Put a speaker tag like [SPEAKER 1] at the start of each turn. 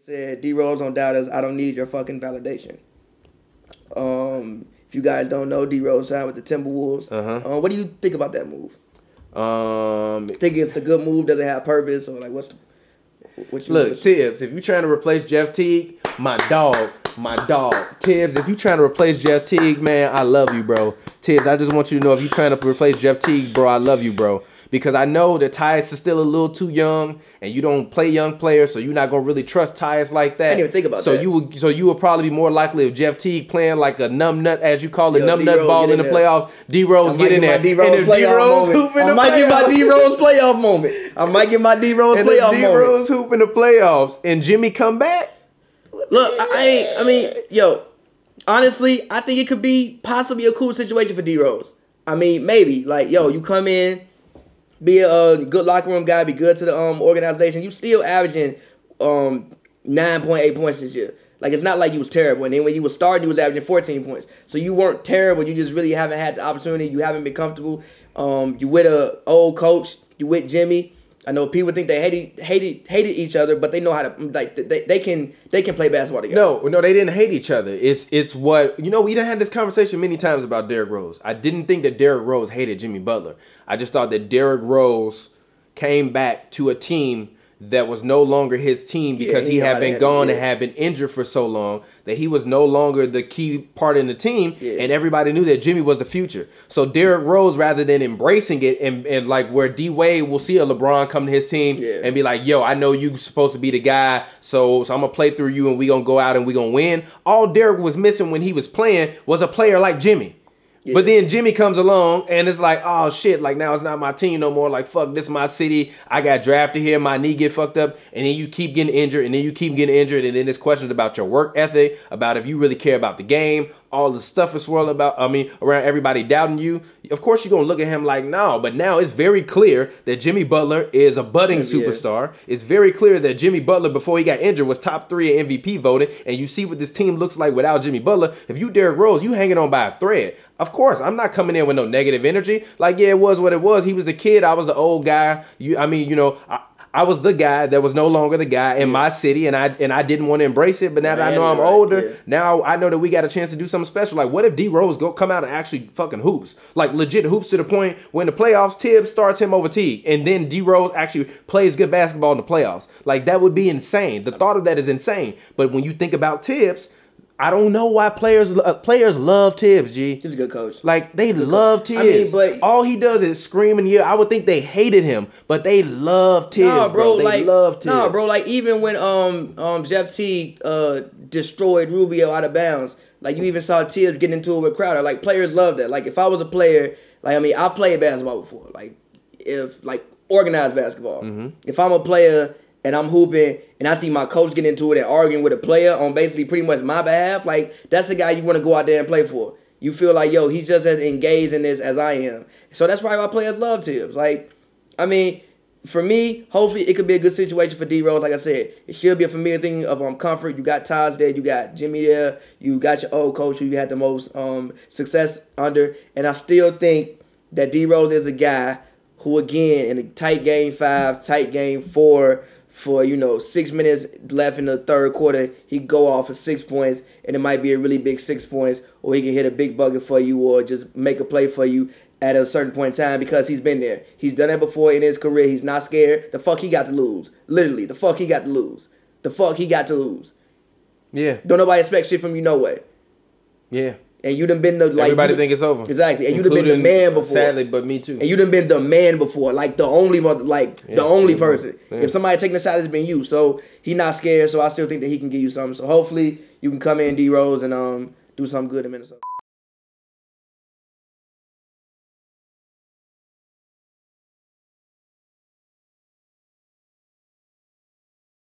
[SPEAKER 1] Said D Rose on Doubters, I don't need your fucking validation. If you guys don't know, D Rose signed with the Timberwolves. What do you think about that move? Think it's a good move? Does it have purpose, or like what
[SPEAKER 2] Tibbs, if you trying to replace Jeff Teague, my dog. Tibbs, if you trying to replace Jeff Teague, man, I love you, bro. Tibbs, I just want you to know, if you trying to replace Jeff Teague, bro, I love you, bro. Because I know that Tyus is still a little too young, and you don't play young players, so you're not gonna really trust Tyus like that.
[SPEAKER 1] I didn't even think about that.
[SPEAKER 2] So you would probably be more likely if Jeff Teague playing like a numb nut, as you call it, numb nut ball in the playoffs. D Rose get in there, and if D Rose hoop in the playoffs, I might get my D Rose playoff moment. I might get my D Rose playoff moment. D Rose hoop in the playoffs, and Jimmy come back.
[SPEAKER 1] Look, I mean, yo, honestly, I think it could be possibly a cool situation for D Rose. I mean, maybe like, yo, you come in, be a good locker room guy, be good to the organization. You still averaging 9.8 points this year. Like, it's not like you was terrible. And then when you was starting, you was averaging 14 points. So you weren't terrible. You just really haven't had the opportunity. You haven't been comfortable. You with a old coach. You with Jimmy. I know people think they hated each other, but they know how to, like, they can play basketball together.
[SPEAKER 2] No, they didn't hate each other. It's what, you know, we done had this conversation many times about Derrick Rose. I didn't think that Derrick Rose hated Jimmy Butler. I just thought that Derrick Rose came back to a team that was no longer his team because he had been gone and had been injured for so long that he was no longer the key part in the team, and everybody knew that Jimmy was the future. So Derrick Rose, rather than embracing it and like where D Wade will see a LeBron come to his team and be like, yo, I know you supposed to be the guy, so I'm gonna play through you and we gonna go out and we gonna win. All Derrick was missing when he was playing was a player like Jimmy. But then Jimmy comes along and it's like, oh shit, like now it's not my team no more. Like, fuck, this is my city. I got drafted here. My knee get fucked up. And then you keep getting injured, and then you keep getting injured. And then there's questions about your work ethic, about if you really care about the game. All the stuff is swirling around everybody doubting you. Of course, you're going to look at him like, no. But now it's very clear that Jimmy Butler is a budding superstar. It's very clear that Jimmy Butler, before he got injured, was top 3 in MVP voting. And you see what this team looks like without Jimmy Butler. If you Derrick Rose, you hanging on by a thread. Of course, I'm not coming in with no negative energy. Like, yeah, it was what it was. He was the kid. I was the old guy. I was the guy that was no longer the guy in my city, and I didn't want to embrace it. But now that I know I'm older, now I know that we got a chance to do something special. Like, what if D Rose come out and actually fucking hoops? Like, legit hoops to the point when the playoffs, Tibbs starts him over Teague, and then D Rose actually plays good basketball in the playoffs. Like, that would be insane. The thought of that is insane. But when you think about Tibbs, I don't know why players love Tibbs, G.
[SPEAKER 1] He's a good coach.
[SPEAKER 2] Like, they love Tibbs. I mean, but all he does is scream and yell. I would think they hated him, but they love Tibbs, nah, bro. They love Tibbs.
[SPEAKER 1] Nah, bro. Like, even when Jeff Teague destroyed Rubio out of bounds, like, you even saw Tibbs getting into it with Crowder. Like, players love that. Like, if I was a player, like, I mean, I played basketball before. Like, organized basketball. If I'm a player and I'm hooping, and I see my coach getting into it and arguing with a player on basically pretty much my behalf, like, that's the guy you want to go out there and play for. You feel like, yo, he's just as engaged in this as I am. So that's probably why players love Tibbs. Like, I mean, for me, hopefully it could be a good situation for D Rose. Like I said, it should be a familiar thing of comfort. You got Taj there, you got Jimmy there, you got your old coach who you had the most success under. And I still think that D Rose is a guy who, again, in a tight game 5, tight game 4, for, 6 minutes left in the third quarter, he go off for 6 points, and it might be a really big 6 points, or he can hit a big bucket for you, or just make a play for you at a certain point in time because he's been there. He's done that before in his career. He's not scared. The fuck he got to lose. Literally, the fuck he got to lose. The fuck he got to lose.
[SPEAKER 2] Yeah.
[SPEAKER 1] Don't nobody expect shit from you, no way.
[SPEAKER 2] Yeah.
[SPEAKER 1] And you done been the
[SPEAKER 2] everybody think it's over.
[SPEAKER 1] Exactly. And you done been the man before.
[SPEAKER 2] Sadly, but me too.
[SPEAKER 1] And you done been the man before, like the only the only person. Yeah. If somebody taking a shot, it's been you. So he not scared. So I still think that he can give you something. So hopefully you can come in, D Rose, and do something good in Minnesota.